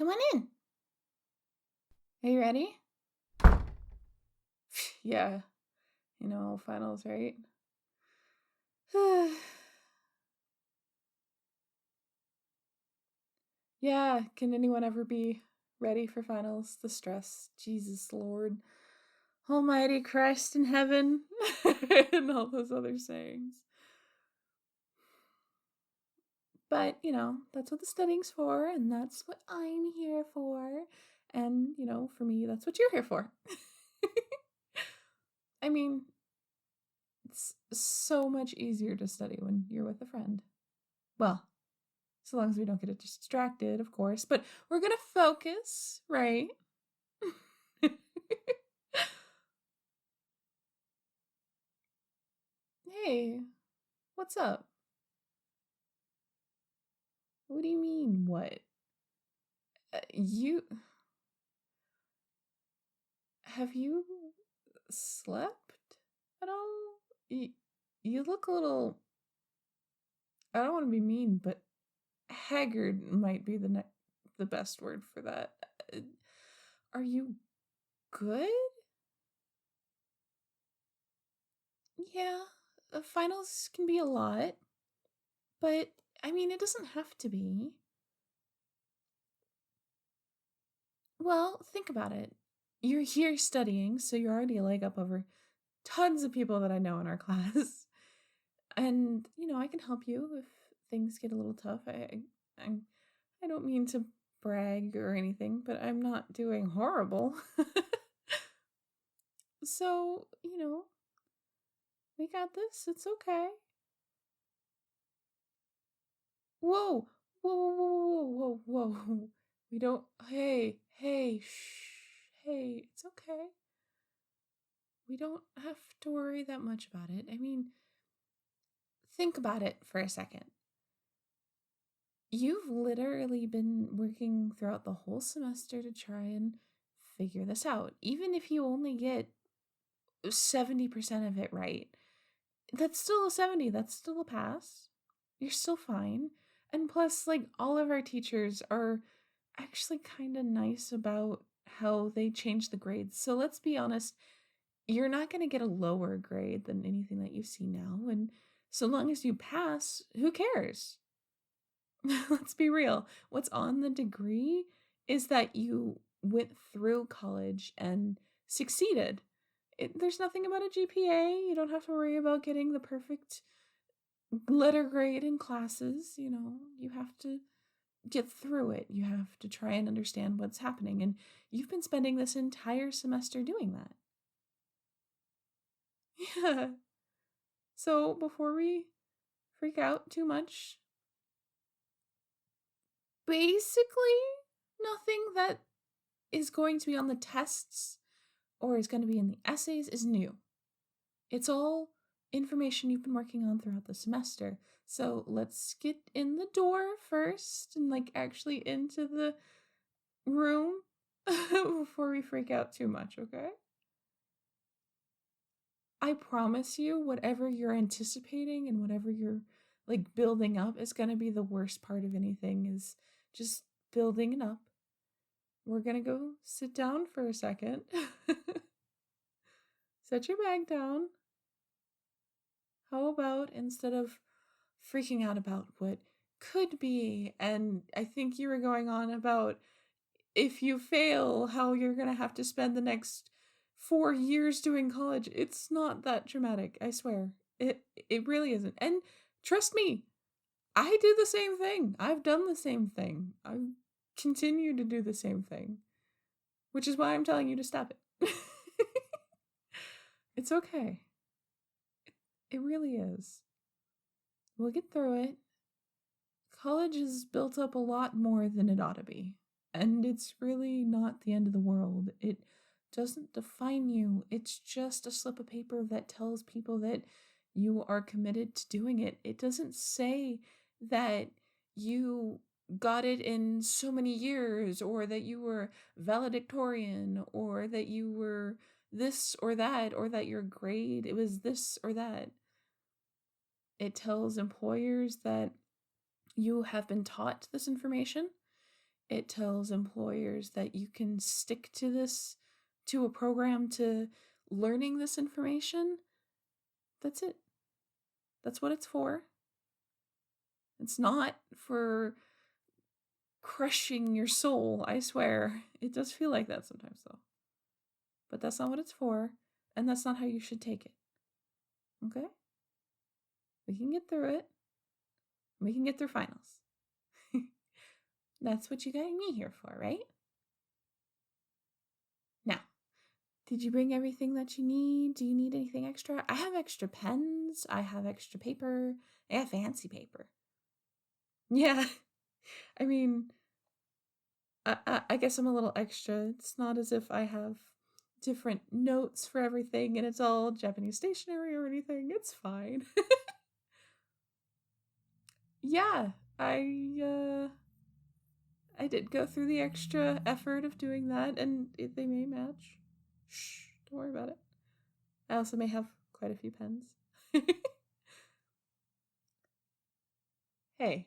Come on in. Are you ready? Yeah. Finals, right? Yeah, can anyone ever be ready for finals? The stress. Jesus Lord. Almighty Christ in heaven. And all those other sayings. But, that's what the studying's for, and that's what I'm here for. And, for me, that's what you're here for. I mean, it's so much easier to study when you're with a friend. Well, so long as we don't get distracted, of course. But we're going to focus, right? Hey, what's up? What do you mean, what? You. Have you slept at all? You look a little. I don't want to be mean, but haggard might be the best word for that. Are you good? Yeah, finals can be a lot, but I mean, it doesn't have to be. Well, think about it. You're here studying, so you're already a leg up over tons of people that I know in our class. And, I can help you if things get a little tough. I don't mean to brag or anything, but I'm not doing horrible. So, we got this. It's okay. Whoa, whoa, whoa, whoa, whoa, whoa. We don't. Hey, shh. Hey, it's okay. We don't have to worry that much about it. I mean, think about it for a second. You've literally been working throughout the whole semester to try and figure this out. Even if you only get 70% of it right, that's still a 70. That's still a pass. You're still fine. And plus, like, all of our teachers are actually kind of nice about how they change the grades. So let's be honest, you're not going to get a lower grade than anything that you see now. And so long as you pass, who cares? Let's be real. What's on the degree is that you went through college and succeeded. There's nothing about a GPA. You don't have to worry about getting the perfect letter grade in classes. You have to get through it. You have to try and understand what's happening. And you've been spending this entire semester doing that. Yeah. So before we freak out too much, basically nothing that is going to be on the tests or is going to be in the essays is new. It's all information you've been working on throughout the semester. So let's get in the door first and actually into the room before we freak out too much, okay? I promise you, whatever you're anticipating and whatever you're building up is going to be the worst part of anything, is just building it up. We're going to go sit down for a second. Set your bag down. How about, instead of freaking out about what could be, and I think you were going on about if you fail, how you're going to have to spend the next 4 years doing college. It's not that dramatic, I swear. It really isn't. And trust me, I do the same thing. I've done the same thing. I continue to do the same thing, which is why I'm telling you to stop it. It's okay. It really is. We'll get through it. College is built up a lot more than it ought to be. And it's really not the end of the world. It doesn't define you. It's just a slip of paper that tells people that you are committed to doing it. It doesn't say that you got it in so many years, or that you were valedictorian, or that you were this or that, or that your grade, it was this or that. It tells employers that you have been taught this information. it tells employers that you can stick to this, to a program, to learning this information. That's it. That's what it's for. It's not for crushing your soul, I swear. It does feel like that sometimes, though. But that's not what it's for, and that's not how you should take it. Okay? We can get through it. We can get through finals. That's what you got me here for, right? Now, did you bring everything that you need? Do you need anything extra? I have extra pens. I have extra paper. I have fancy paper. Yeah. I mean, I guess I'm a little extra. It's not as if I have different notes for everything and it's all Japanese stationery or anything. It's fine. Yeah, I did go through the extra effort of doing that, and they may match. Shh, don't worry about it. I also may have quite a few pens. Hey,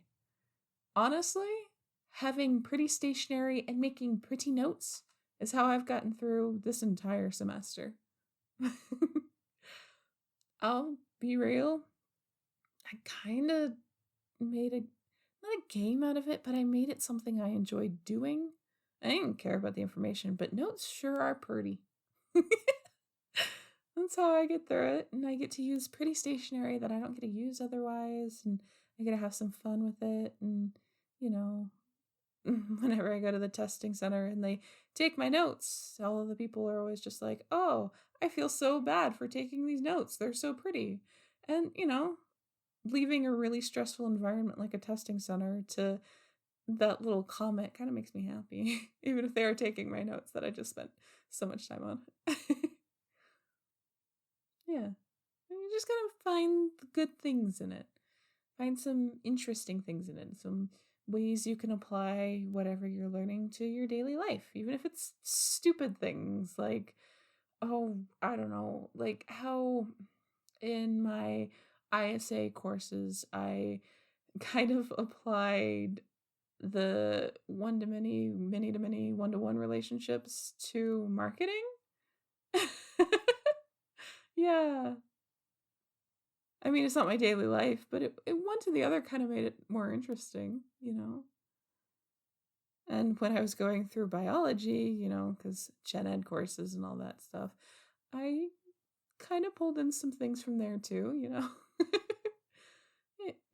honestly, having pretty stationery and making pretty notes is how I've gotten through this entire semester. I'll be real. I kind of made not a game out of it, but I made it something I enjoyed doing. I didn't care about the information, but notes sure are pretty. That's how I get through it, and I get to use pretty stationery that I don't get to use otherwise, and I get to have some fun with it, and, you know, whenever I go to the testing center and they take my notes, all of the people are always just like, oh, I feel so bad for taking these notes. They're so pretty. And, leaving a really stressful environment like a testing center to that little comment kind of makes me happy, even if they are taking my notes that I just spent so much time on. Yeah. You just gotta find the good things in it. Find some interesting things in it, some ways you can apply whatever you're learning to your daily life, even if it's stupid things like, oh, I don't know, like how in my ISA courses, I kind of applied the one to many, many to many, one to one relationships to marketing. Yeah. I mean, it's not my daily life, but it one to the other kind of made it more interesting, And when I was going through biology, because gen ed courses and all that stuff, I kind of pulled in some things from there too.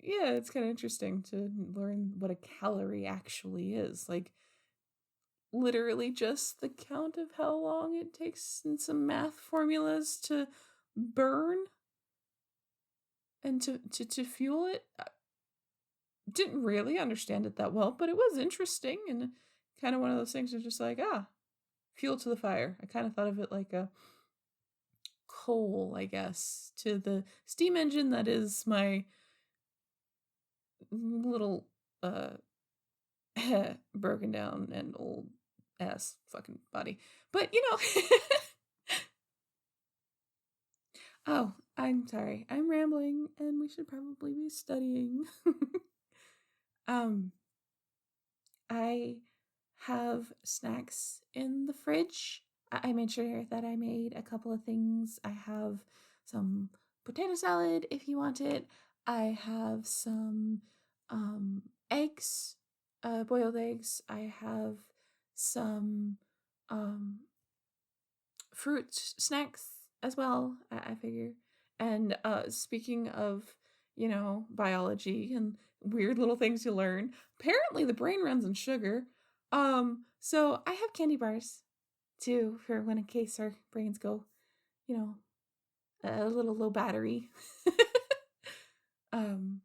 Yeah, it's kind of interesting to learn what a calorie actually is. Like, literally just the count of how long it takes in some math formulas to burn and to fuel it. I didn't really understand it that well, but it was interesting and kind of one of those things that's just like, fuel to the fire. I kind of thought of it like a coal, I guess, to the steam engine that is my little broken down and old ass fucking body. But oh, I'm sorry. I'm rambling and we should probably be studying. um I have snacks in the fridge. I made sure that I made a couple of things. I have some potato salad if you want it. I have some eggs, boiled eggs. I have some fruit snacks as well, I figure. And speaking of, biology and weird little things you learn, apparently the brain runs on sugar. So I have candy bars too for when in case our brains go, you know, a little low battery. um,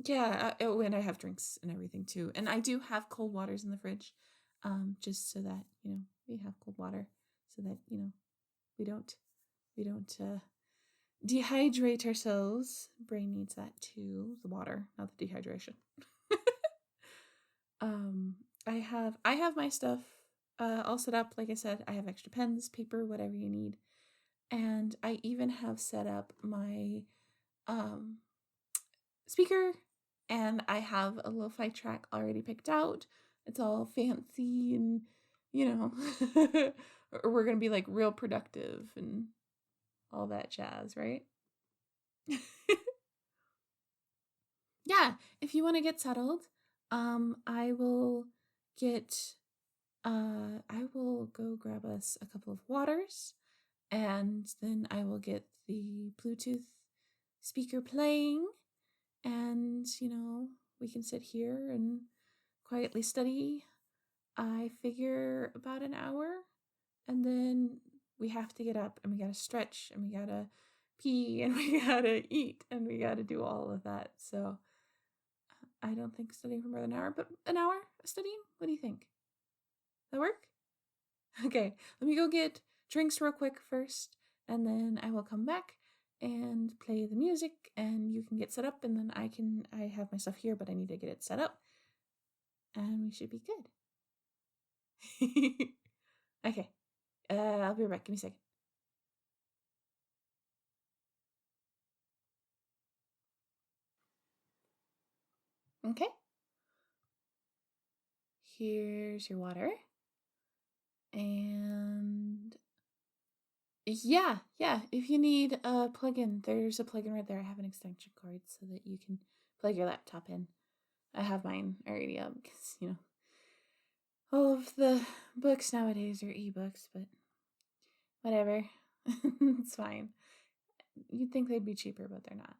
yeah, oh, and I have drinks and everything too. And I do have cold waters in the fridge, just so that, we have cold water so that, we don't dehydrate ourselves. Brain needs that too, the water, not the dehydration. I have my stuff all set up. Like I said, I have extra pens, paper, whatever you need. And I even have set up my speaker, and I have a lo-fi track already picked out. it's all fancy and, you know, or we're going to be like real productive and all that jazz, right? Yeah, if you want to get settled, I will get, I will go grab us a couple of waters, and then I will get the Bluetooth speaker playing, and, we can sit here and quietly study. I figure about an hour, and then we have to get up and we gotta stretch and we gotta pee and we gotta eat and we gotta do all of that. So I don't think studying for more than an hour, but an hour of studying? What do you think? That work? Okay, let me go get drinks real quick first, and then I will come back and play the music, and you can get set up, and then I have my stuff here, but I need to get it set up, and we should be good. Okay, I'll be right back. Give me a second. Okay, here's your water, and yeah, if you need a plug-in, there's a plug-in right there. I have an extension cord so that you can plug your laptop in. I have mine already up because, all of the books nowadays are ebooks, but whatever. It's fine. You'd think they'd be cheaper, but they're not.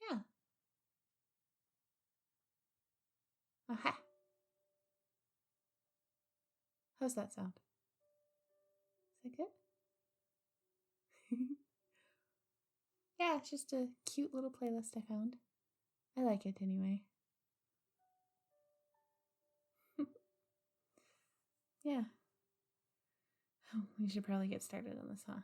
Yeah. Aha. How's that sound? Is that good? Yeah, it's just a cute little playlist I found. I like it anyway. Yeah. Oh, we should probably get started on this, huh?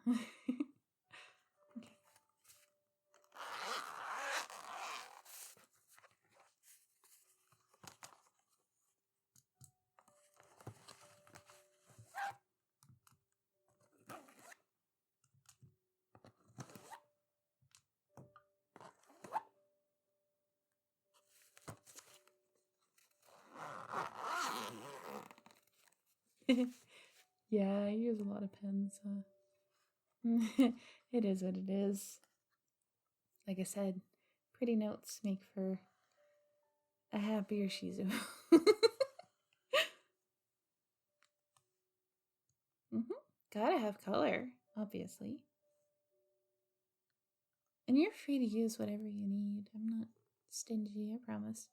Okay. Yeah, I use a lot of pens. It is what it is. Like I said, pretty notes make for a happier Shizu. Mm-hmm. Gotta have color, obviously. And you're free to use whatever you need. I'm not stingy, I promise.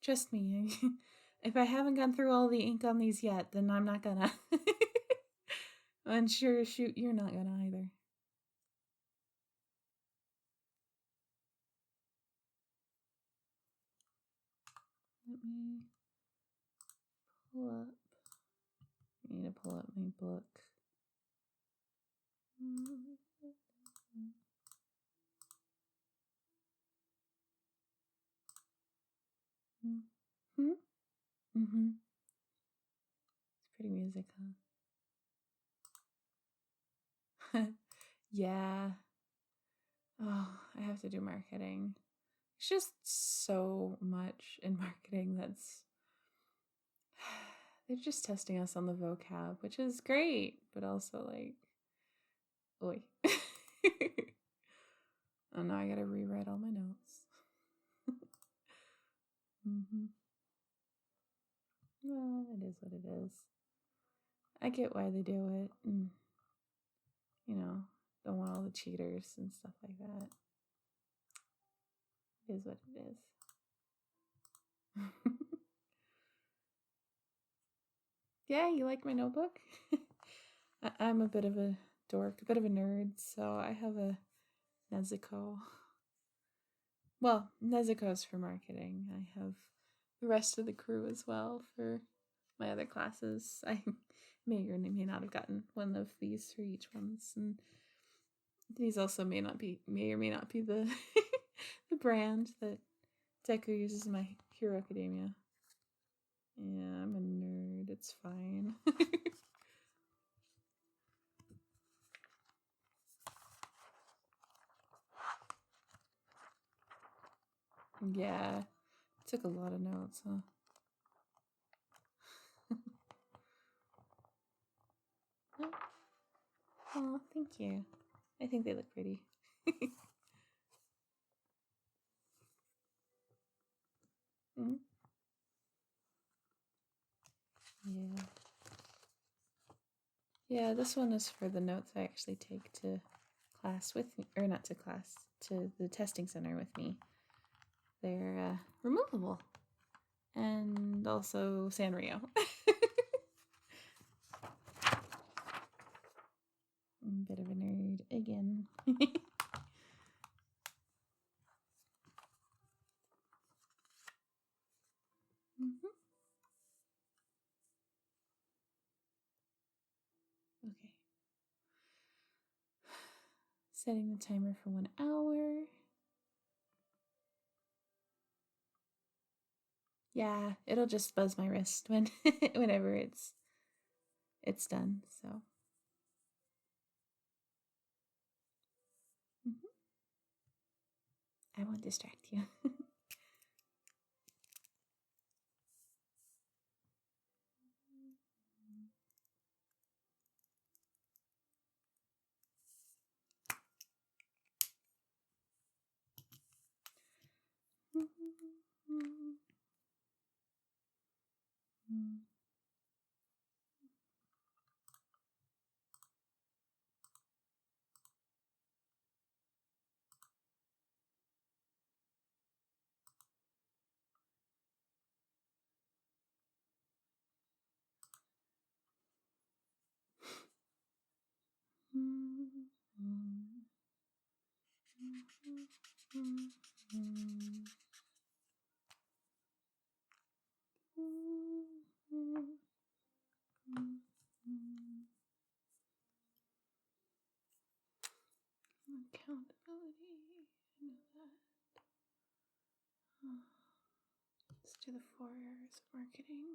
Trust me. If I haven't gone through all the ink on these yet, then I'm not gonna. And sure, shoot, you're not gonna either. Let me pull up. I need to pull up my book. Mm-hmm. Mm-hmm. It's pretty music, huh? Yeah. Oh, I have to do marketing. It's just so much in marketing that's they're just testing us on the vocab, which is great, but also like, oi. Oh, now I gotta rewrite all my notes. Mm-hmm. Well, it is what it is. I get why they do it, and don't want all the cheaters and stuff like that. It is what it is. Yeah, you like my notebook? I'm a bit of a dork, a bit of a nerd, so I have a Nezuko. Well, Nezuko's for marketing. I have the rest of the crew as well for my other classes. I may or may not have gotten one of these for each ones, and these also may or may not be the the brand that Deku uses in My Hero Academia. Yeah, I'm a nerd. It's fine. Yeah. Took a lot of notes, huh? Oh, thank you. I think they look pretty. Mm. Yeah. Yeah, this one is for the notes I actually take to class with me, or not to class, to the testing center with me. They're removable and also Sanrio. Bit of a nerd again. Mm-hmm. Okay. Setting the timer for 1 hour. Yeah, it'll just buzz my wrist when whenever it's done. So I won't distract you. Accountability. I know that. Let's do the 4 areas of marketing.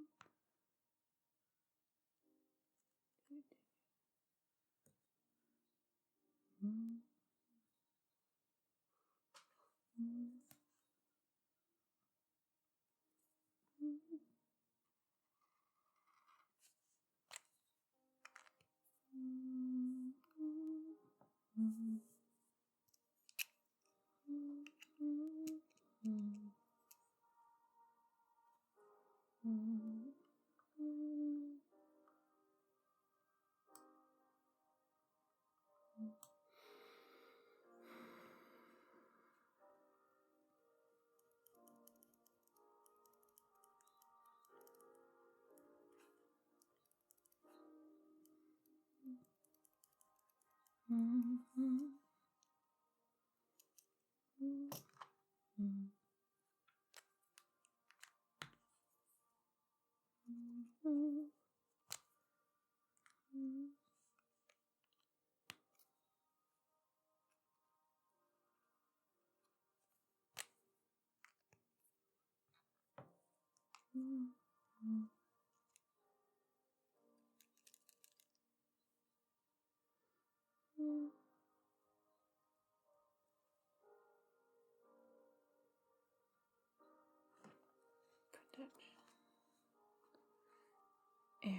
Production. Era.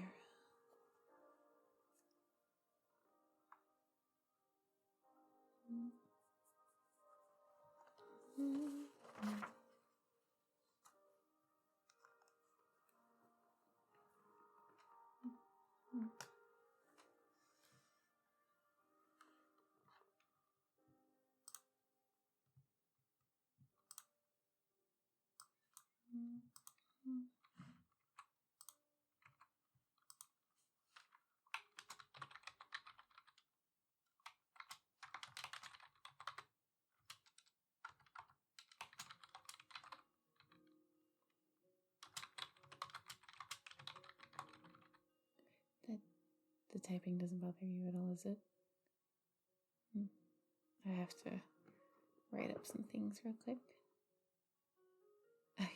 That the typing doesn't bother you at all, is it? I have to write up some things real quick. Okay.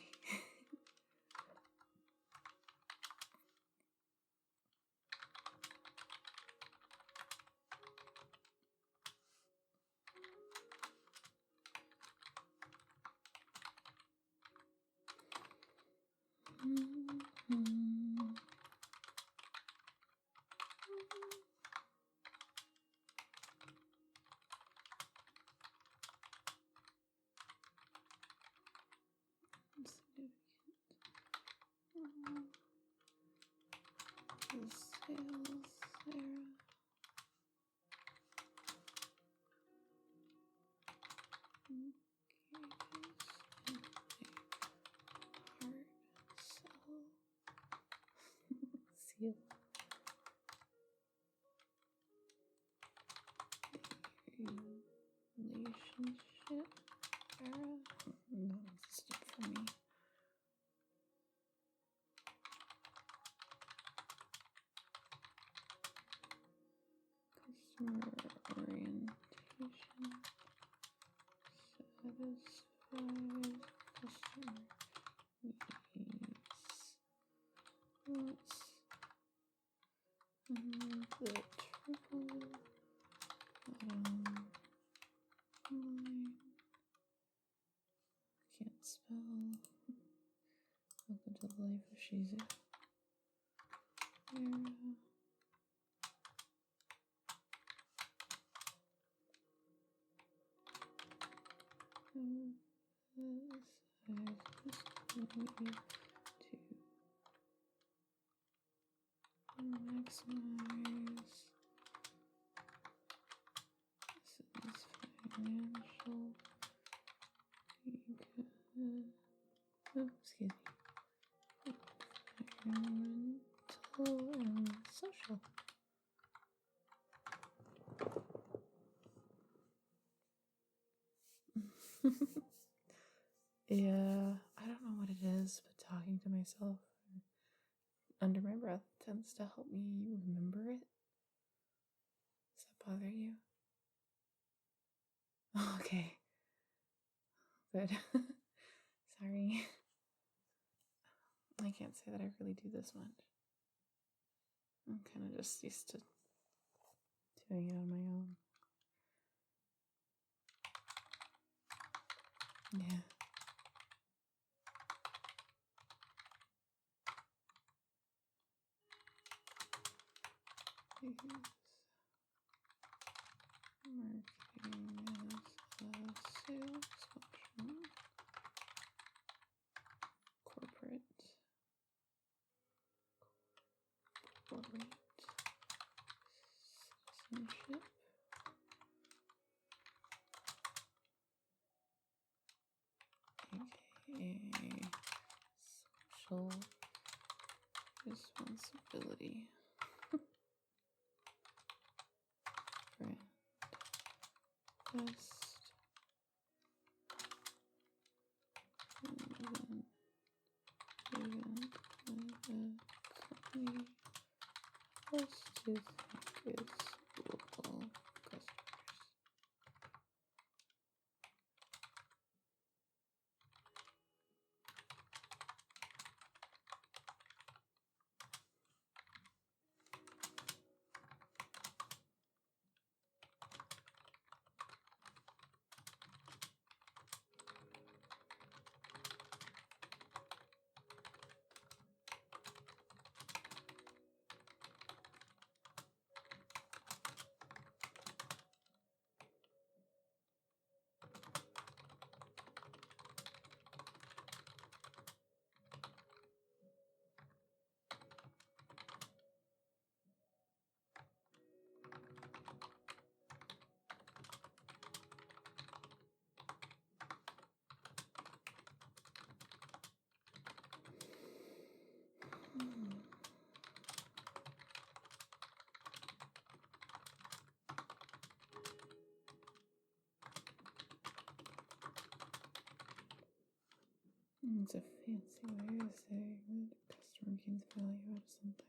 relationship era. Not existed for me. Customer orientation. Satisfied customer needs. What's the triple bottom line? Can't spell. Welcome to the life of Shizu. To maximize this financial, excuse me, environmental and social. Yeah, I don't know what it is, but talking to myself under my breath tends to help me remember it. Does that bother you? Oh, okay. Good. Sorry. I can't say that I really do this much. I'm kind of just used to doing it on my own. Yeah. Use marketing as a sales function. Corporate citizenship. AKA social responsibility. Brand test. Even a company has to think its local customers. It's a fancy way of saying that a customer gains value out of something.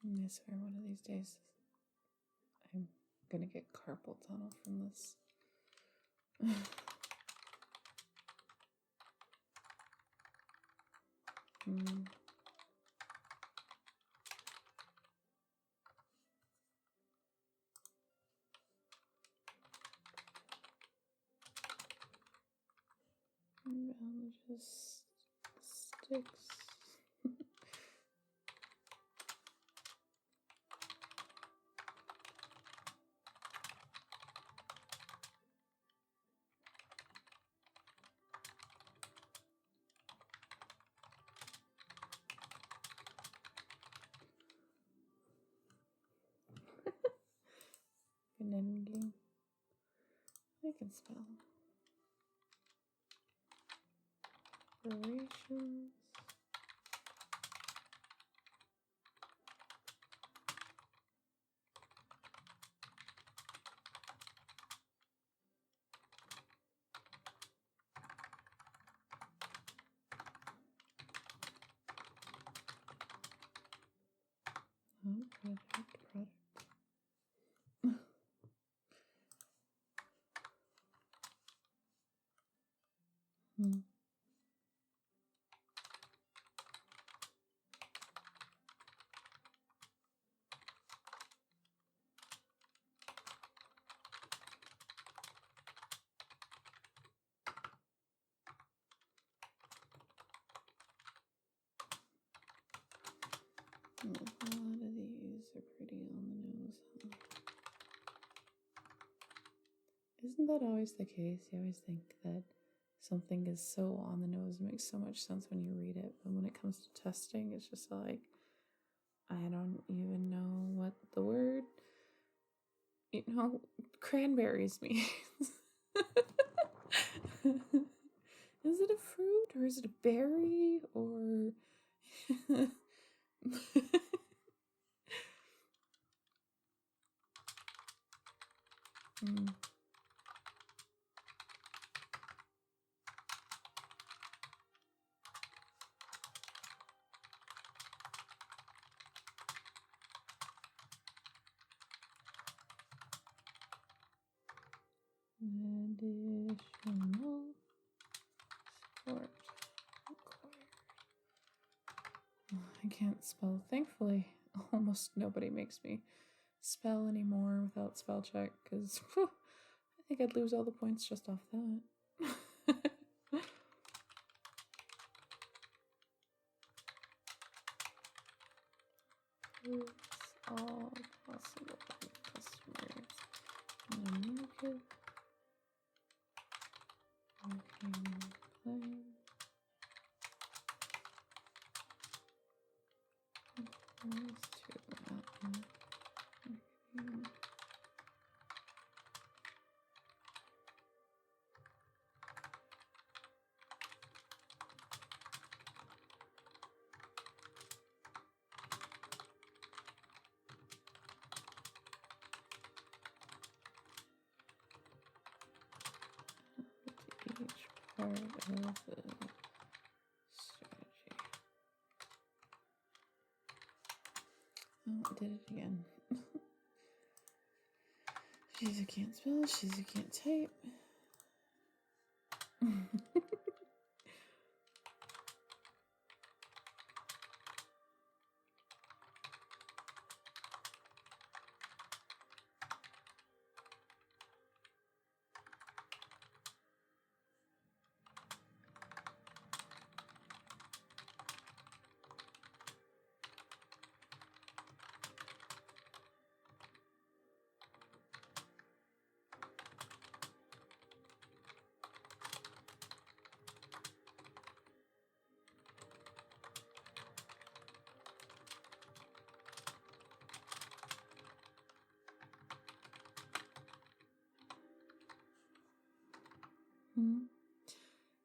I swear one of these days I'm gonna get carpal tunnel from this. Just sticks. Ending. I can spell. Operations. Product. A lot of these are pretty on the nose. Isn't that always the case? You always think that something is so on the nose, it makes so much sense when you read it, but when it comes to testing, it's just like, I don't even know what the word, cranberries means. Is it a fruit or is it a berry or additional support required. I can't spell. Thankfully, almost nobody makes me spell anymore without spell check, because I think I'd lose all the points just off that. It's all possible customers in the market. Working plan. Each part of the strategy. Oh, I did it again. She's who can't spell, she's who can't type.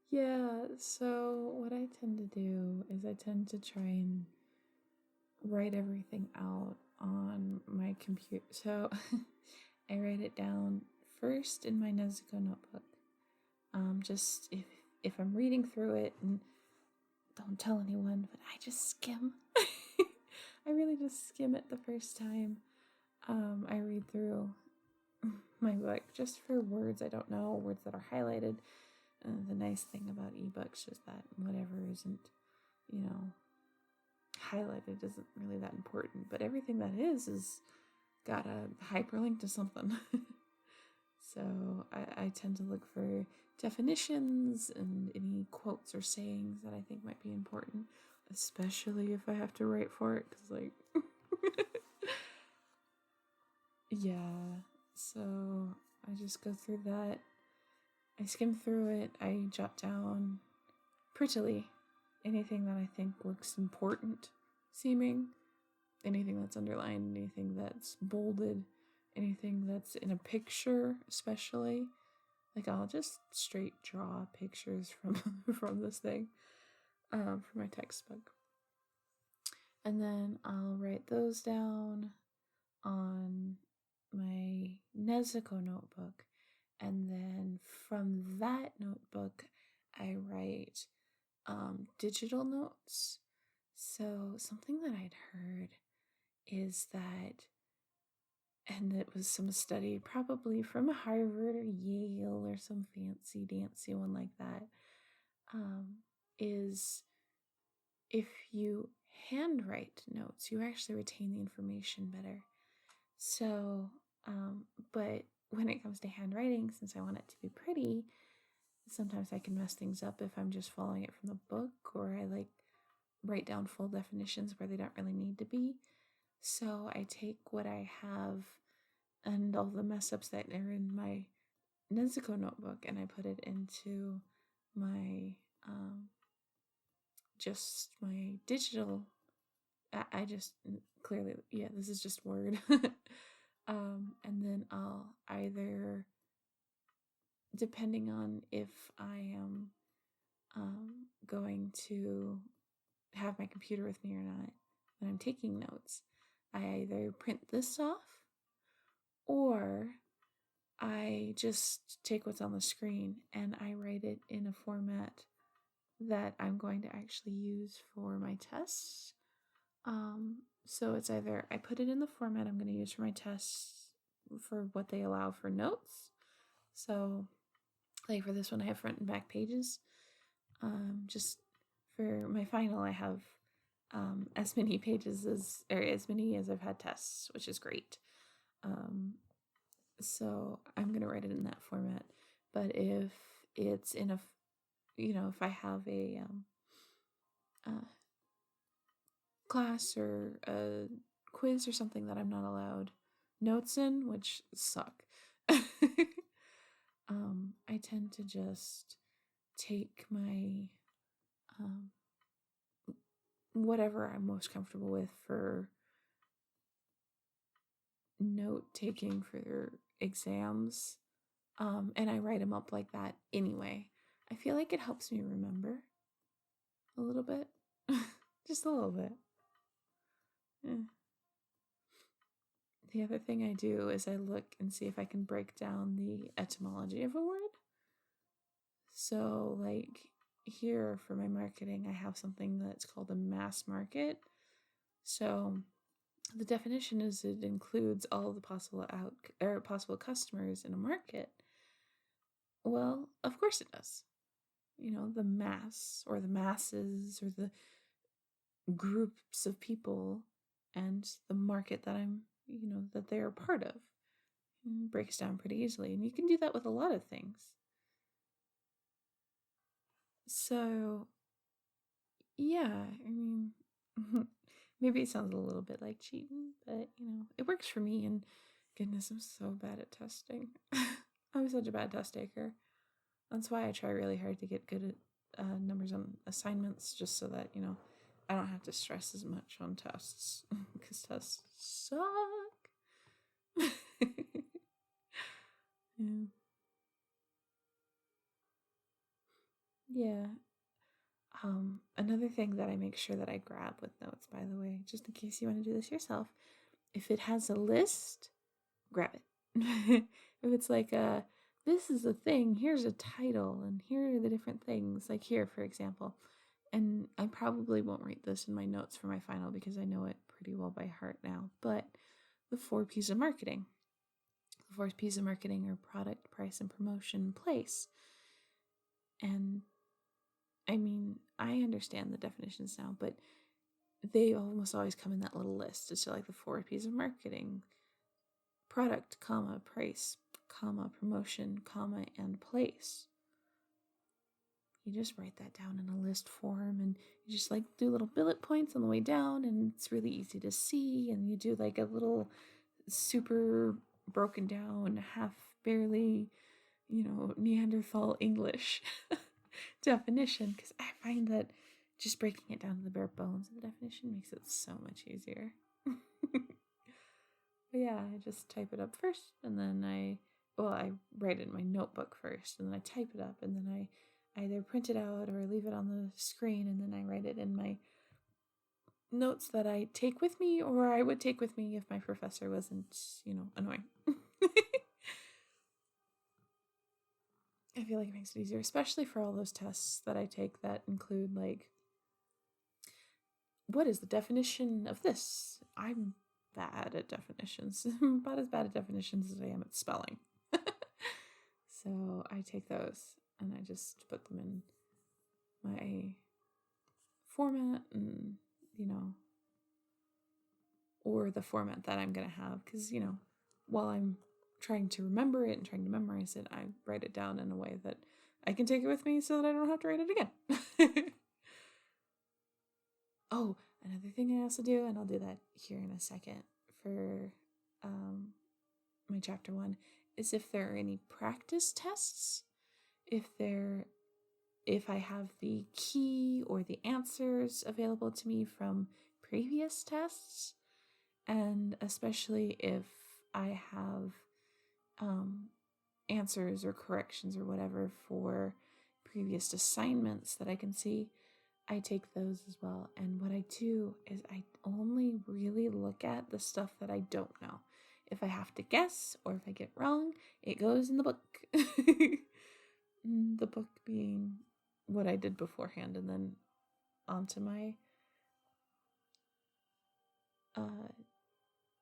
Yeah, so what I tend to do is I tend to try and write everything out on my computer. So I write it down first in my Nezuko notebook. Just if I'm reading through it, and don't tell anyone, but I just skim. I really just skim it the first time I read through. my book just for words I don't know, words that are highlighted. The nice thing about ebooks is that whatever isn't, highlighted isn't really that important, but everything that is got a hyperlink to something. So I tend to look for definitions and any quotes or sayings that I think might be important, especially if I have to write for it, because, like, yeah. So I just go through that. I skim through it. I jot down prettily anything that I think looks important seeming, anything that's underlined, anything that's bolded, anything that's in a picture, especially. Like, I'll just straight draw pictures from this thing, for my textbook. And then I'll write those down on my Nezuko notebook. And then from that notebook, I write digital notes. So something that I'd heard is that, and it was some study probably from Harvard or Yale or some fancy dancy one like that, is if you handwrite notes, you actually retain the information better. So, but when it comes to handwriting, since I want it to be pretty, sometimes I can mess things up if I'm just following it from the book, or I like write down full definitions where they don't really need to be. So I take what I have and all the mess ups that are in my Nezuko notebook, and I put it into my just my digital. I just clearly, yeah, this is just Word. And then I'll either, depending on if I am going to have my computer with me or not when I'm taking notes, I either print this off or I just take what's on the screen and I write it in a format that I'm going to actually use for my tests. So it's either I put it in the format I'm going to use for my tests for what they allow for notes. So, like for this one, I have front and back pages. Just for my final, I have as many pages as I've had tests, which is great. So I'm gonna write it in that format. But if it's in a, if I have a class or a quiz or something that I'm not allowed notes in, which suck, I tend to just take my whatever I'm most comfortable with for note taking for exams, and I write them up like that anyway. I feel like it helps me remember a little bit, just a little bit. Yeah. The other thing I do is I look and see if I can break down the etymology of a word. So, like here for my marketing, I have something that's called a mass market. So the definition is it includes all the possible customers in a market. Well, of course it does. The mass or the masses or the groups of people and the market that that they're a part of. It breaks down pretty easily. And you can do that with a lot of things. So, yeah, I mean, maybe it sounds a little bit like cheating, but, it works for me. And goodness, I'm so bad at testing. I'm such a bad test taker. That's why I try really hard to get good at numbers on assignments, just so that, I don't have to stress as much on tests, because tests suck. Yeah. Yeah. Another thing that I make sure that I grab with notes, by the way, just in case you want to do this yourself, if it has a list, grab it. If it's like this is a thing, here's a title, and here are the different things, like here, for example. And I probably won't write this in my notes for my final because I know it pretty well by heart now, but the 4 P's of marketing. The four P's of marketing are product, price, and promotion, place. And I mean, I understand the definitions now, but they almost always come in that little list. It's like the four P's of marketing: product, comma, price, comma, promotion, comma, and place. You just write that down in a list form, and you just like do little bullet points on the way down, and it's really easy to see. And you do like a little super broken down, half barely, Neanderthal English definition, because I find that just breaking it down to the bare bones of the definition makes it so much easier. But yeah, I just type it up first, and then I write it in my notebook first, and then I type it up, and then I either print it out or leave it on the screen, and then I write it in my notes that I take with me, or I would take with me if my professor wasn't, annoying. I feel like it makes it easier, especially for all those tests that I take that include, like, what is the definition of this? I'm bad at definitions. I'm about as bad at definitions as I am at spelling. So I take those and I just put them in my format, and, or the format that I'm going to have. Because, while I'm trying to remember it and trying to memorize it, I write it down in a way that I can take it with me so that I don't have to write it again. Oh, another thing I also do, and I'll do that here in a second for my chapter 1, is if there are any practice tests, if I have the key or the answers available to me from previous tests, and especially if I have answers or corrections or whatever for previous assignments that I can see, I take those as well. And what I do is I only really look at the stuff that I don't know. If I have to guess or if I get wrong, it goes in the book. The book being what I did beforehand, and then onto my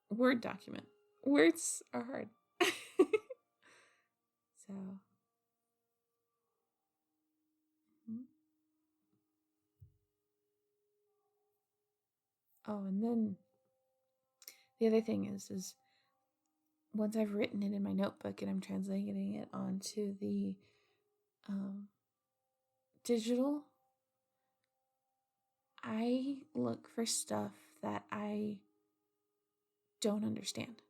Word document. Words are hard. So. Oh, and then the other thing is once I've written it in my notebook and I'm translating it onto the digital, I look for stuff that I don't understand.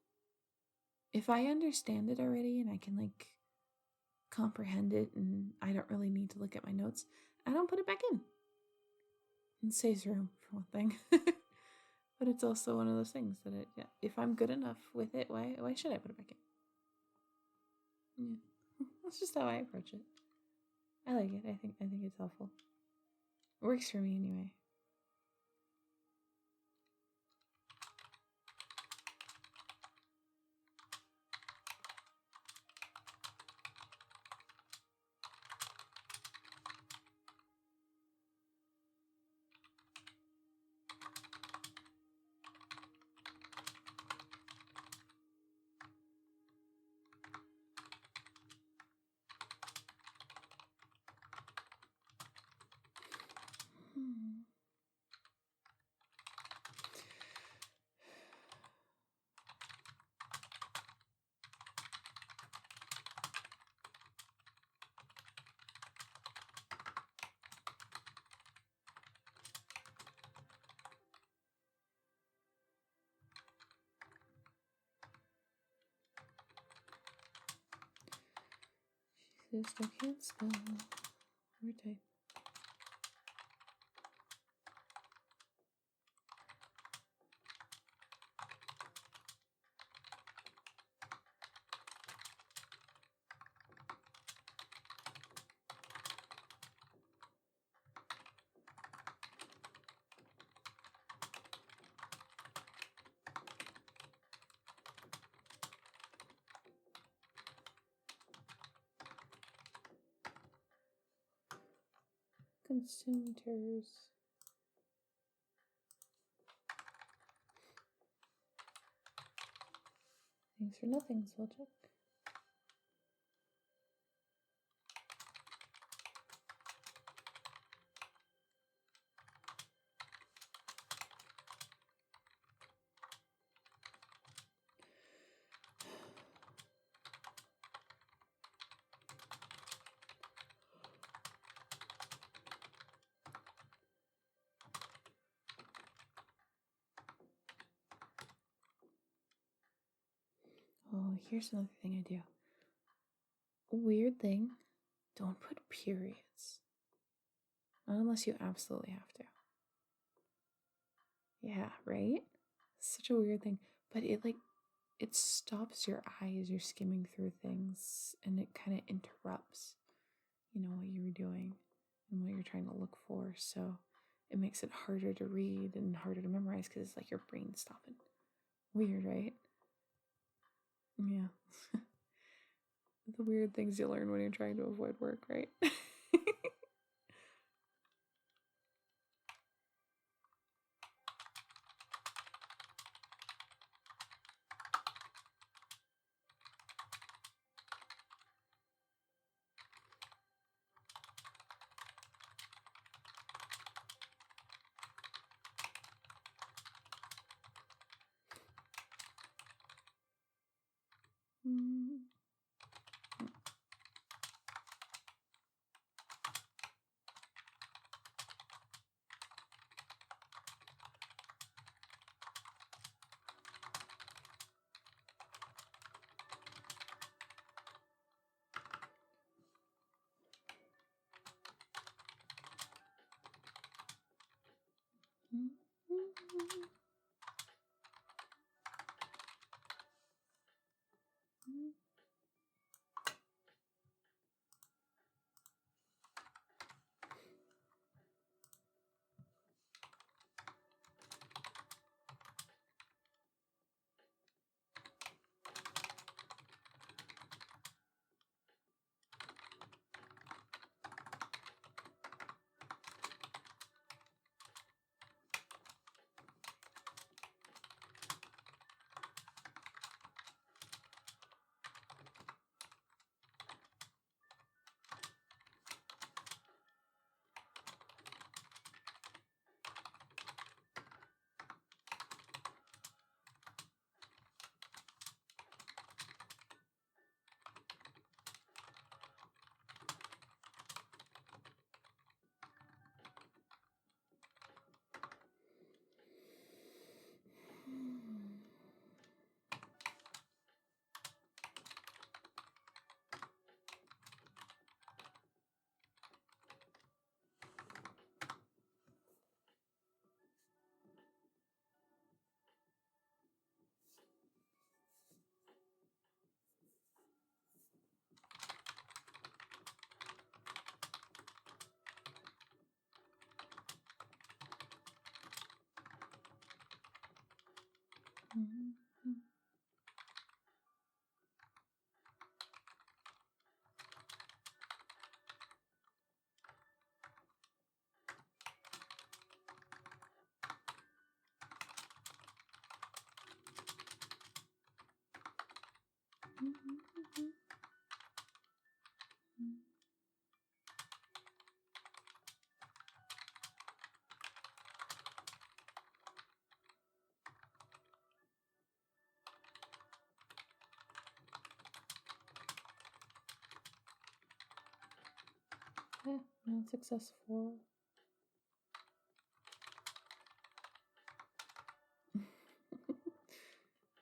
If I understand it already and I can like comprehend it and I don't really need to look at my notes, I don't put it back in. It saves room, for one thing. But it's also one of those things that if I'm good enough with it, why should I put it back in? Yeah. That's just how I approach it. I like it. I think it's helpful. It works for me anyway. She says I can't spell or type. Consumers. Thanks for nothing, spell check. here's another thing I do. Weird thing, don't put periods. Not unless you absolutely have to. Yeah, right? Such a weird thing. But it stops your eye as you're skimming through things, and it kind of interrupts, what you were doing and what you're trying to look for. So it makes it harder to read and harder to memorize because it's like your brain's stopping. Weird, right? Yeah. The weird things you learn when you're trying to avoid work, right? Mm. Yeah, not successful.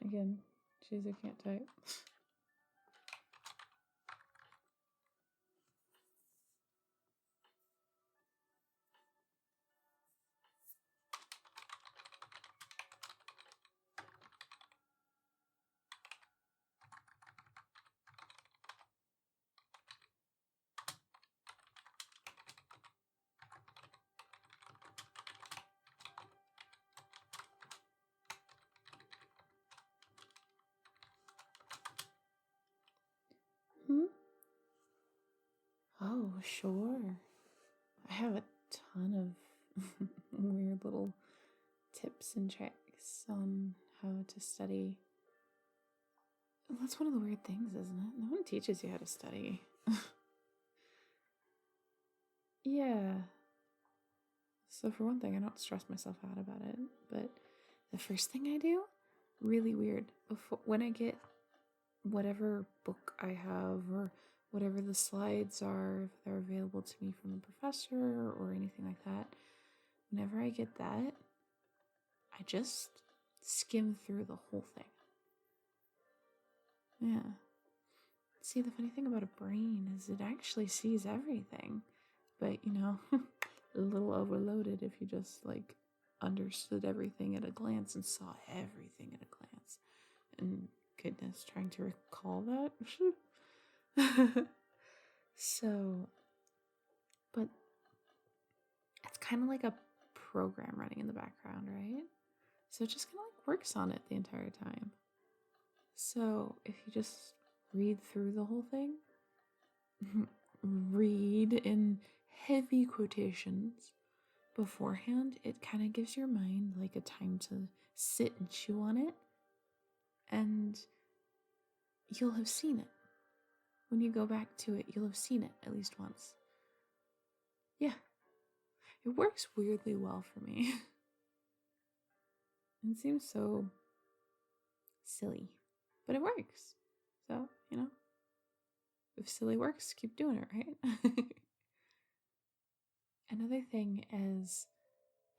Again, jeez, I can't type. Hmm? Oh, sure. I have a ton of weird little tips and tricks on how to study. That's one of the weird things, isn't it? No one teaches you how to study. Yeah. So for one thing, I don't stress myself out about it. But the first thing I do, really weird. When I get whatever book I have or whatever the slides are, if they're available to me from the professor or anything like that, whenever I get that, I just skim through the whole thing. Yeah. See, the funny thing about a brain is it actually sees everything. But, a little overloaded if you just, like, understood everything at a glance and saw everything at a glance. And goodness, trying to recall that. So, but it's kind of like a program running in the background, right? So it just kind of like works on it the entire time. So if you just read through the whole thing, read in heavy quotations beforehand, it kind of gives your mind like a time to sit and chew on it, and you'll have seen it. When you go back to it, you'll have seen it at least once. Yeah, it works weirdly well for me. It seems so silly, but it works. So, if silly works, keep doing it, right? Another thing is,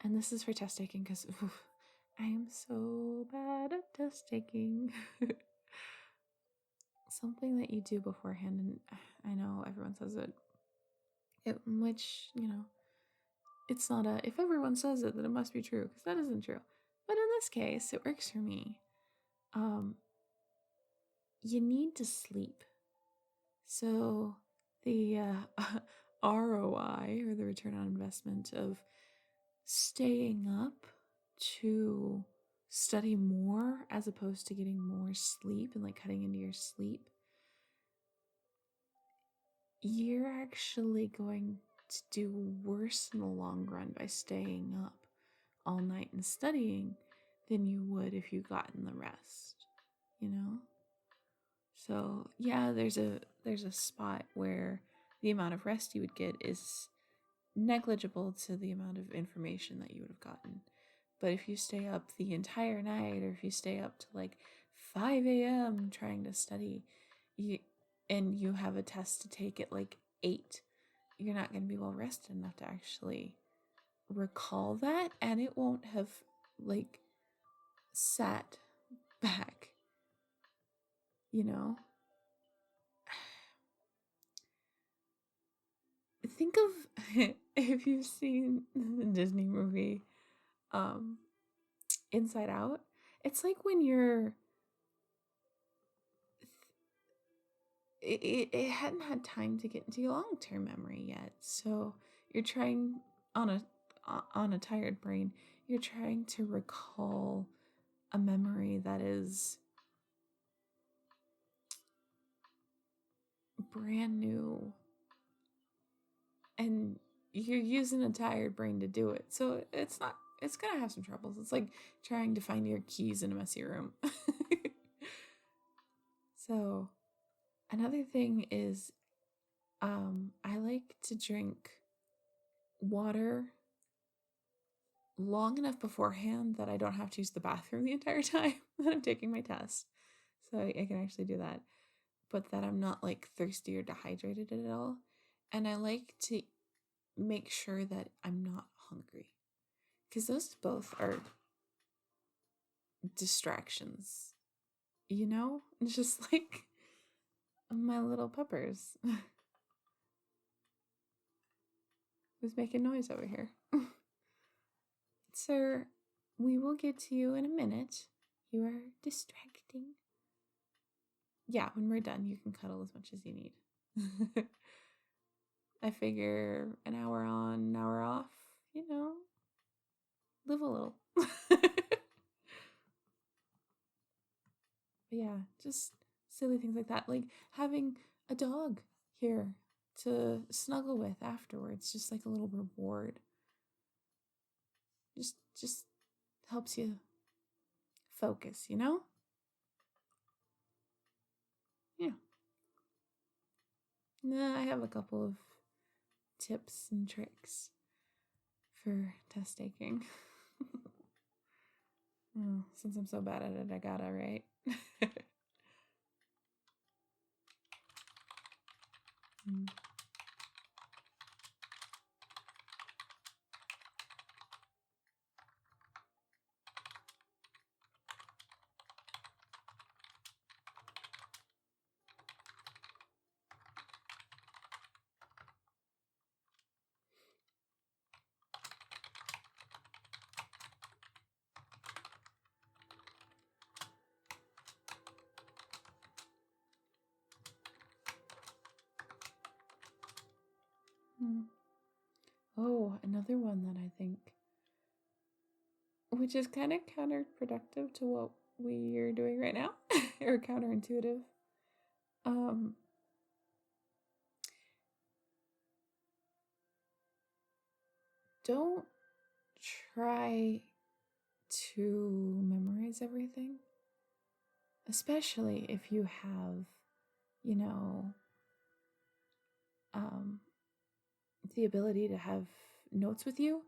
and this is for test taking because I am so bad at test taking. Something that you do beforehand, and I know everyone says it, which, it's not if everyone says it, then it must be true, because that isn't true. But in this case, it works for me. You need to sleep. So the ROI, or the return on investment of staying up to study more as opposed to getting more sleep and like cutting into your sleep, you're actually going to do worse in the long run by staying up all night and studying than you would if you gotten the rest, So yeah, there's a spot where the amount of rest you would get is negligible to the amount of information that you would have gotten. But if you stay up the entire night, or if you stay up to like 5 a.m. trying to study, and you have a test to take at like 8, you're not going to be well rested enough to actually recall that, and it won't have like sat back, Think of if you've seen the Disney movie Inside Out. It's like when it hadn't had time to get into your long-term memory yet, so you're trying on a tired brain, you're trying to recall a memory that is brand new, and you're using a tired brain to do it, so it's gonna have some troubles. It's like trying to find your keys in a messy room. So another thing is, I like to drink water long enough beforehand that I don't have to use the bathroom the entire time that I'm taking my test. So I can actually do that, but that I'm not like thirsty or dehydrated at all. And I like to make sure that I'm not hungry, because those both are distractions, It's just like my little puppers. Who's making noise over here? Sir, we will get to you in a minute. You are distracting. Yeah, when we're done, you can cuddle as much as you need. I figure an hour on, an hour off, live a little. But yeah, just silly things like that. Like having a dog here to snuggle with afterwards, just like a little reward. Just helps you focus, Yeah. Nah, I have a couple of tips and tricks for test taking. Oh, since I'm so bad at it, I gotta, right? Mm. Hmm. Oh, another one that I think, which is kind of counterproductive to what we're doing right now, or counterintuitive. Um, don't try to memorize everything, especially if you have, you know, um, the ability to have notes with you.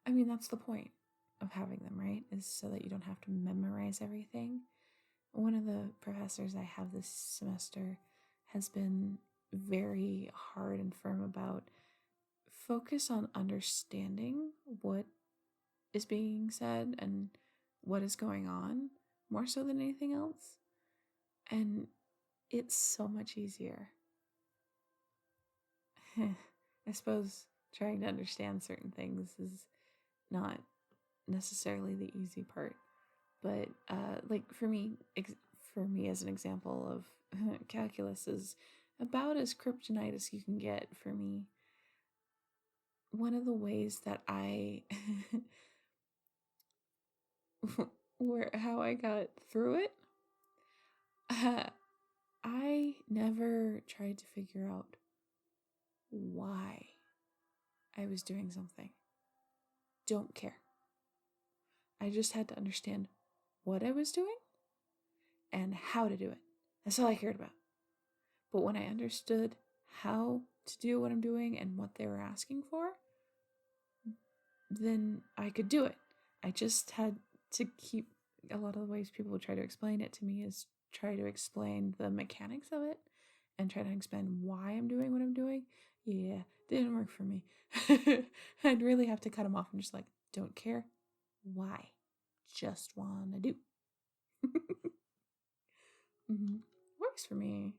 I mean, that's the point of having them, right? Is so that you don't have to memorize everything. One of the professors I have this semester has been very hard and firm about focus on understanding what is being said and what is going on more so than anything else. And it's so much easier. I suppose trying to understand certain things is not necessarily the easy part, but like for me as an example of calculus is about as kryptonite as you can get for me. One of the ways that I where how I got through it, I never tried to figure out why I was doing something. Don't care. I just had to understand what I was doing and how to do it. That's all I cared about. But when I understood how to do what I'm doing and what they were asking for, then I could do it. I just had to keep, a lot of the ways people would try to explain it to me is try to explain the mechanics of it and try to explain why I'm doing what I'm doing. Yeah, didn't work for me. I'd really have to cut them off and just like, don't care why, just wanna do. Mm-hmm. Works for me.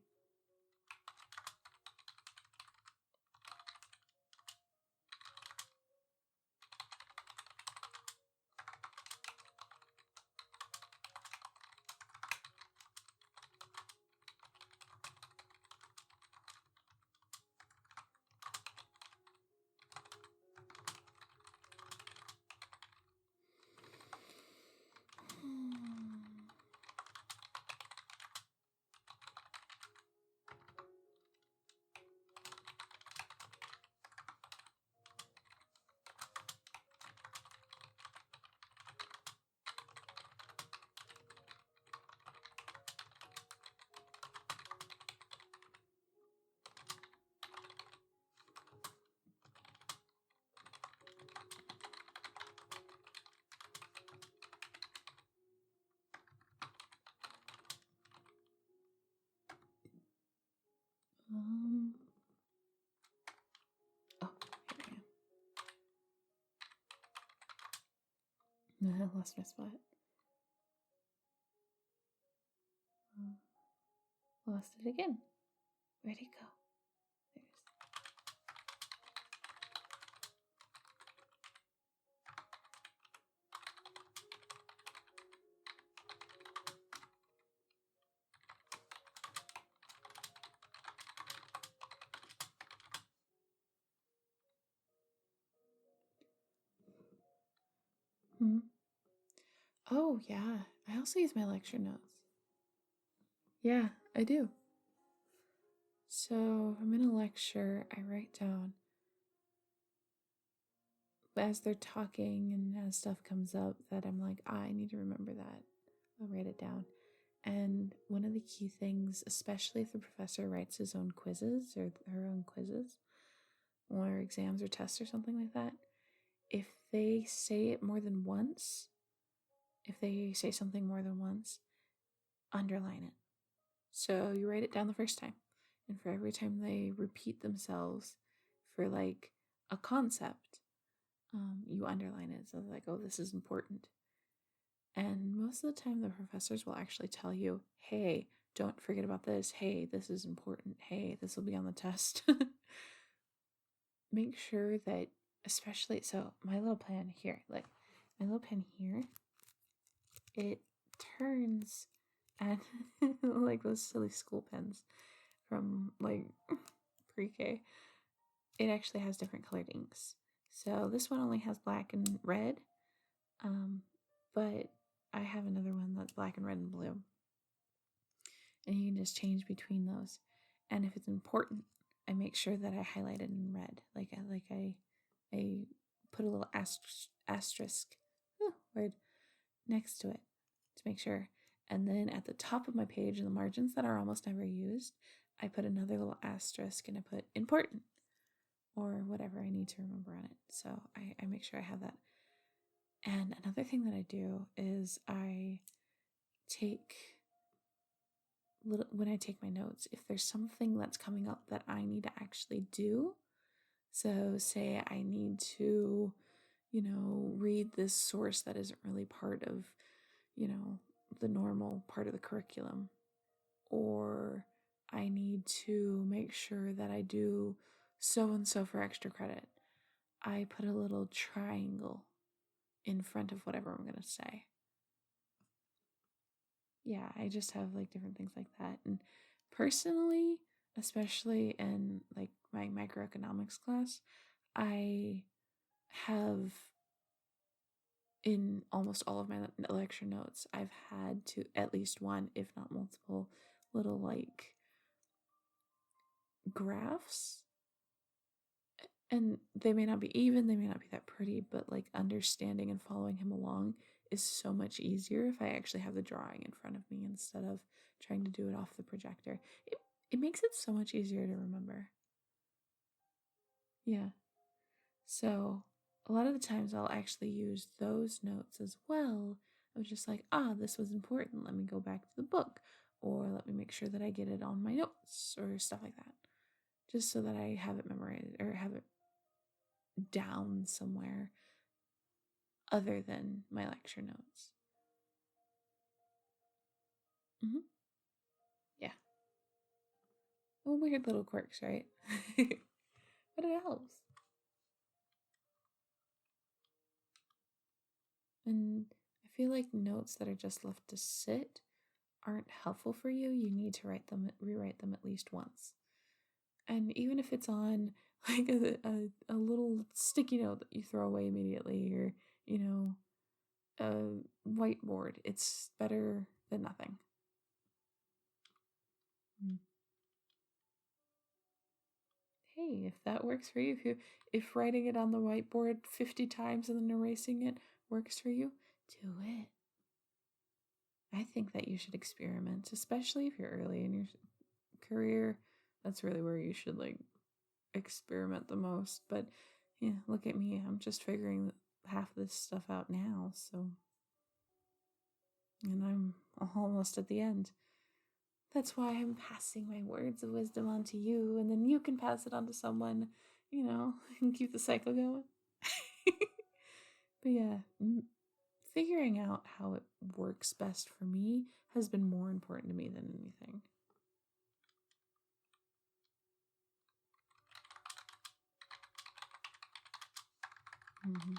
Um, oh, here I am. I lost my spot. Lost it again. Where'd it go? There's. Hmm. Oh, yeah. I also use my lecture notes. Yeah, I do. So if I'm in a lecture, I write down as they're talking and as stuff comes up that I'm like, I need to remember that. I'll write it down. And one of the key things, especially if the professor writes his own quizzes or her own quizzes or exams or tests or something like that, if they say it more than once, if they say something more than once, underline it. So you write it down the first time. And for every time they repeat themselves for like a concept, you underline it. So like, oh, this is important. And most of the time, the professors will actually tell you, hey, don't forget about this. Hey, this is important. Hey, this will be on the test. Make sure that, especially, so my little pen here, like my little pen here, it turns and like those silly school pens from like pre-K. it actually has different colored inks. So this one only has black and red, but I have another one that's black and red and blue. And you can just change between those. And if it's important, I make sure that I highlight it in red. I put a little asterisk word next to it to make sure. And then at the top of my page in the margins that are almost never used, I put another little asterisk and I put important or whatever I need to remember on it. So I make sure I have that. And another thing that I do is when I take my notes, if there's something that's coming up that I need to actually do, so say I need to, read this source that isn't really part of, the normal part of the curriculum, or I need to make sure that I do so and so for extra credit, I put a little triangle in front of whatever I'm going to say. Yeah, I just have like different things like that. And personally, especially in like my microeconomics class, I have in almost all of my lecture notes, I've had to at least one, if not multiple, little like graphs. And they may not be even, they may not be that pretty, but like understanding and following him along is so much easier if I actually have the drawing in front of me instead of trying to do it off the projector. It makes it so much easier to remember. Yeah. So a lot of the times I'll actually use those notes as well. I was just like, this was important. Let me go back to the book, or let me make sure that I get it on my notes or stuff like that. Just so that I have it memorized or have it down somewhere other than my lecture notes. Mm-hmm. Yeah. Well, weird little quirks, right? But it helps. And I feel like notes that are just left to sit aren't helpful for you. You need to rewrite them at least once. And even if it's on like a little sticky note that you throw away immediately, or, a whiteboard, it's better than nothing. Hey, if that works for you, if writing it on the whiteboard 50 times and then erasing it works for you, do it. I think that you should experiment, especially if you're early in your career. That's really where you should like experiment the most. But yeah, look at me. I'm just figuring half of this stuff out now, and I'm almost at the end. That's why I'm passing my words of wisdom on to you, and then you can pass it on to someone, and keep the cycle going. But yeah, figuring out how it works best for me has been more important to me than anything. Mm-hmm.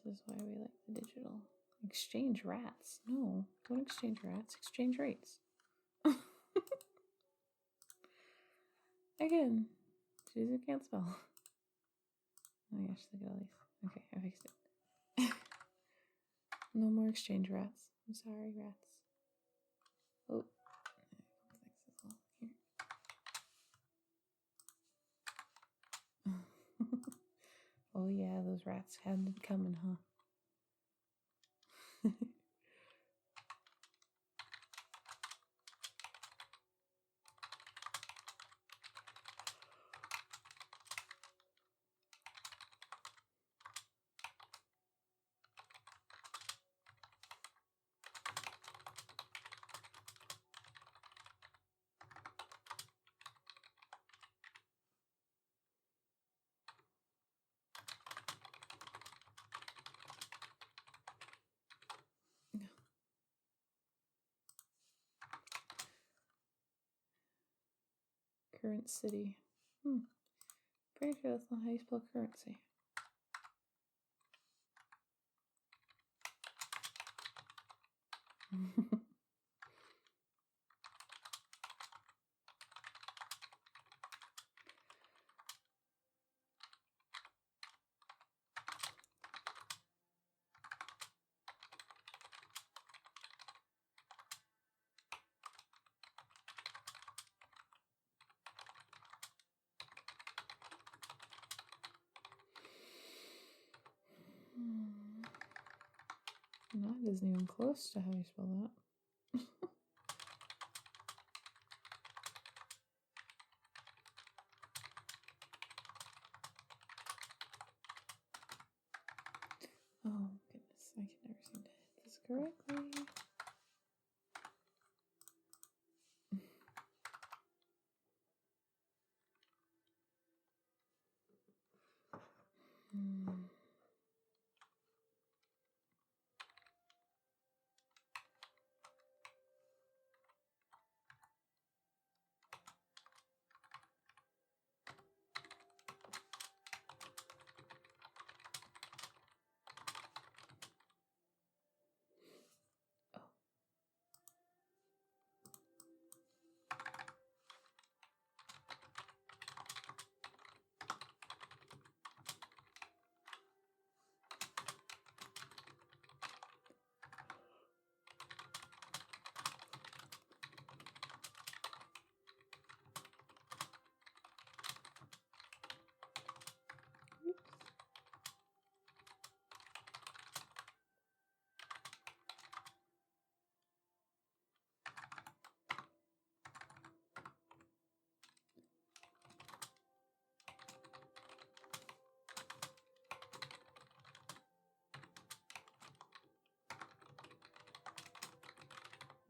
This is why we like the digital. Exchange rats. No, don't exchange rats. Exchange rates. Again, Susan can't spell. Oh my gosh, look at all these. Okay, I fixed it. No more exchange rats. I'm sorry, rats. Oh, oh yeah, those rats hadn't been coming, huh? Current city. Pretty sure that's not how you spell currency. No, it isn't even close to how you spell that. Oh goodness, I can never seem to hit this correctly.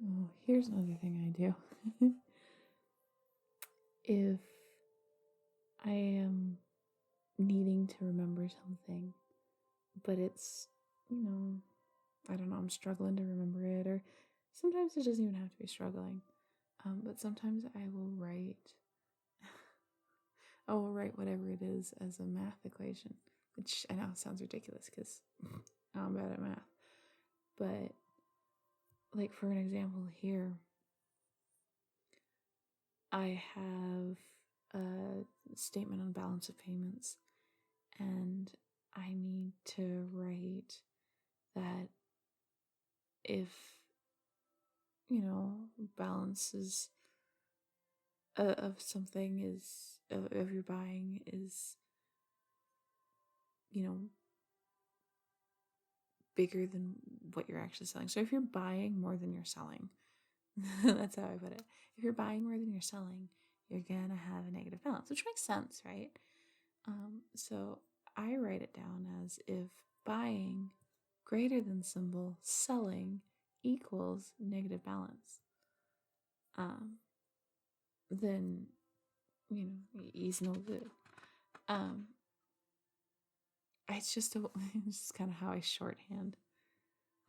Oh, here's another thing I do. If I am needing to remember something, but it's, I don't know, I'm struggling to remember it, or sometimes it doesn't even have to be struggling. But sometimes I will write whatever it is as a math equation, which I know sounds ridiculous because I'm bad at math. But like for an example here, I have a statement on balance of payments, and I need to write that if, balances of something is, of your buying is, bigger than what you're actually selling. So if you're buying more than you're selling, that's how I put it. If you're buying more than you're selling, you're gonna have a negative balance, which makes sense, right? So I write it down as if buying greater than symbol selling equals negative balance. Then he's no good. It's just it's kind of how I shorthand.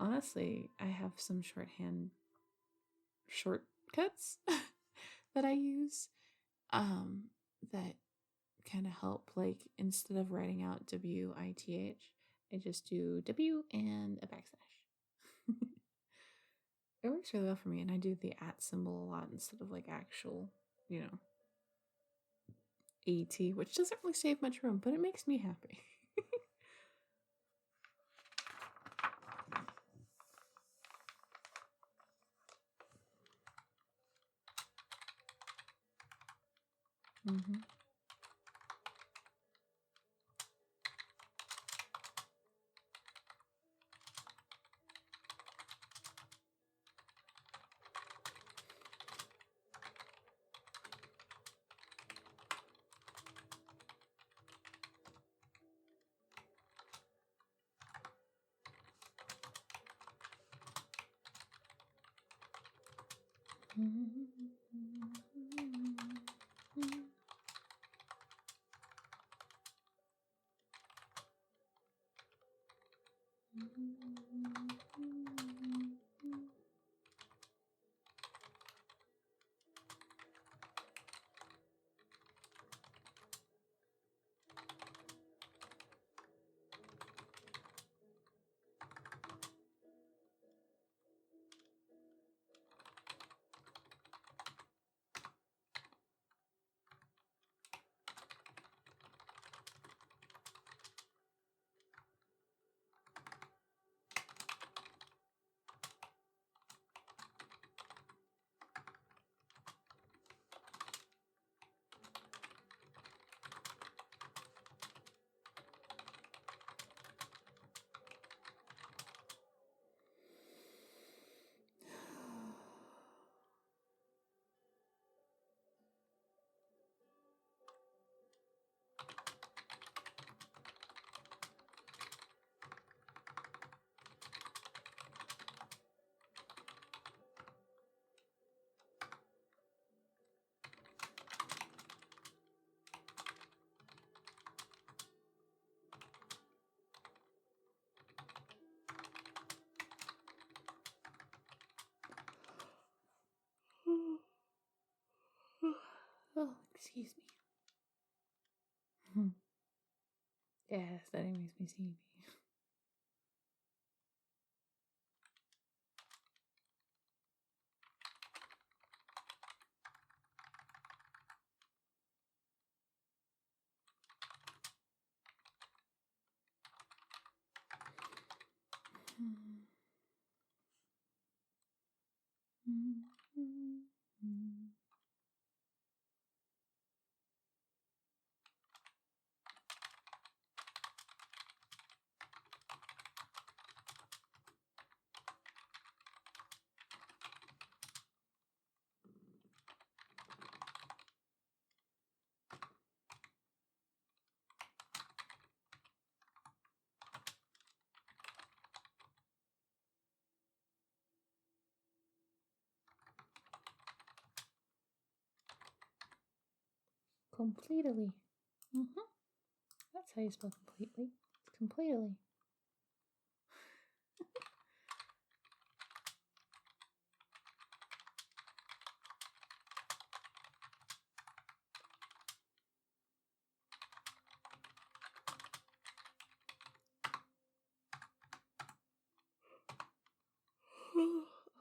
Honestly, I have some shortcuts that I use that kind of help. Like instead of writing out WITH, I just do W and a backslash. It works really well for me, and I do the at symbol a lot instead of like actual, AT, which doesn't really save much room, but it makes me happy. Mm-hmm. Oh, excuse me. Yes, that makes me sleepy. Completely. That's how you spell completely. It's completely.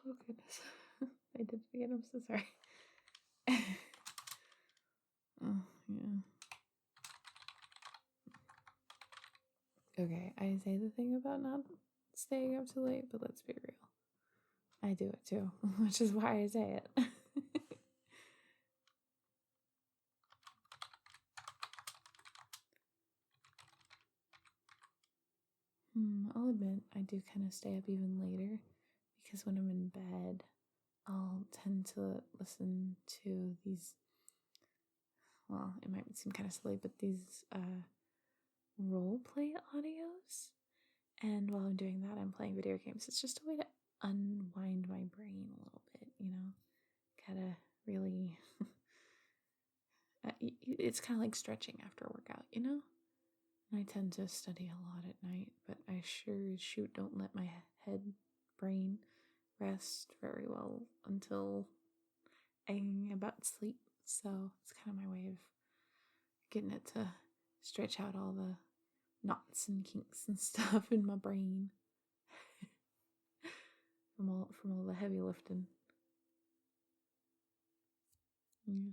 Oh goodness. I did it again. I'm so sorry. Oh, yeah. Okay, I say the thing about not staying up too late, but let's be real. I do it too, which is why I say it. I'll admit I do kind of stay up even later because when I'm in bed, I'll tend to listen to these, well, it might seem kind of silly, but these role play audios. And while I'm doing that, I'm playing video games. It's just a way to unwind my brain a little bit, Gotta really, it's kind of like stretching after a workout, I tend to study a lot at night, but I sure as shoot don't let my head, brain rest very well until I'm about to sleep. So it's kind of my way of getting it to stretch out all the knots and kinks and stuff in my brain from all the heavy lifting. Yeah.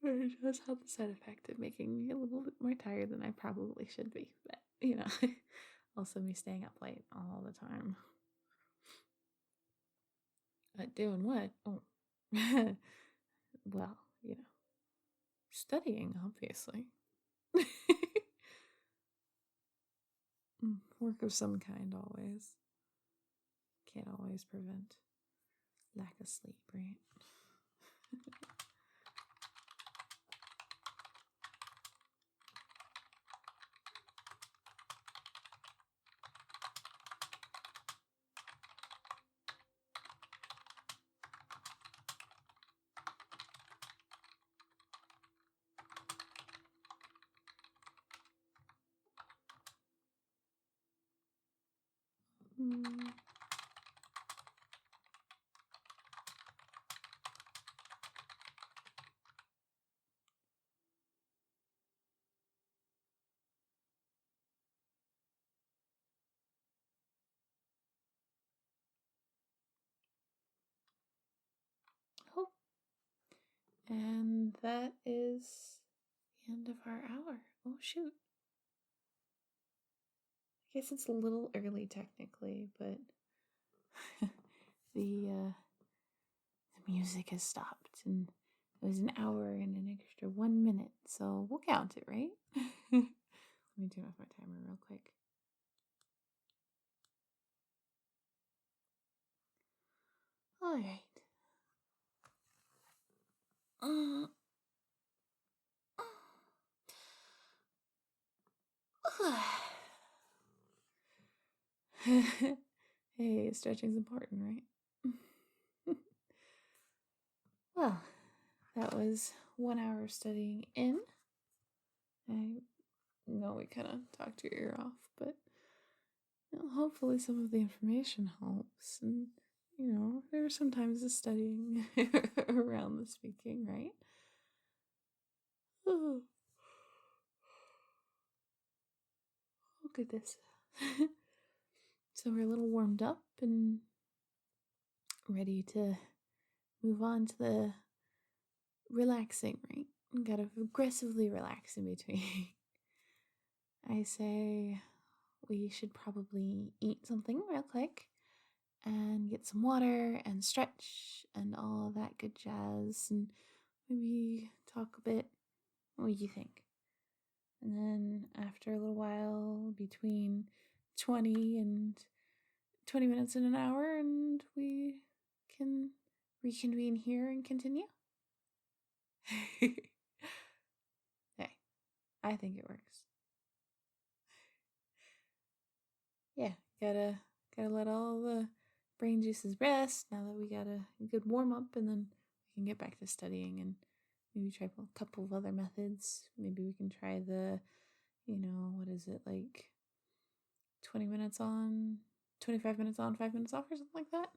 It does have the side effect of making me a little bit more tired than I probably should be. But, also me staying up late all the time. But doing what? Oh. Well, studying, obviously. Work of some kind, always. Can't always prevent lack of sleep, right? Oh, and that is the end of our hour. Oh, shoot. I guess it's a little early technically, but the music has stopped, and it was an hour and an extra 1 minute, so we'll count it, right? Let me turn off my timer real quick. All right. Hey, stretching's important, right? Well, that was 1 hour of studying in. I know we kind of talked your ear off, but hopefully some of the information helps. And, there are sometimes the studying around the speaking, right? Oh, goodness. So we're a little warmed up and ready to move on to the relaxing, right? We gotta aggressively relax in between. I say we should probably eat something real quick and get some water and stretch and all that good jazz, and maybe talk a bit. What do you think? And then after a little while, between 20 minutes and an hour, and we can reconvene here and continue. Hey, I think it works. Yeah, gotta let all the brain juices rest now that we got a good warm up, and then we can get back to studying and maybe try a couple of other methods. Maybe we can try the, what is it, like 20 minutes on, 25 minutes on, 5 minutes off, or something like that.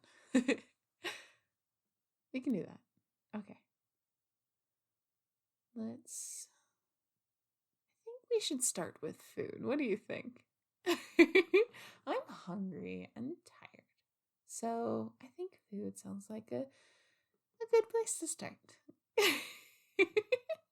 We can do that. Okay. I think we should start with food. What do you think? I'm hungry and tired. So I think food sounds like a good place to start.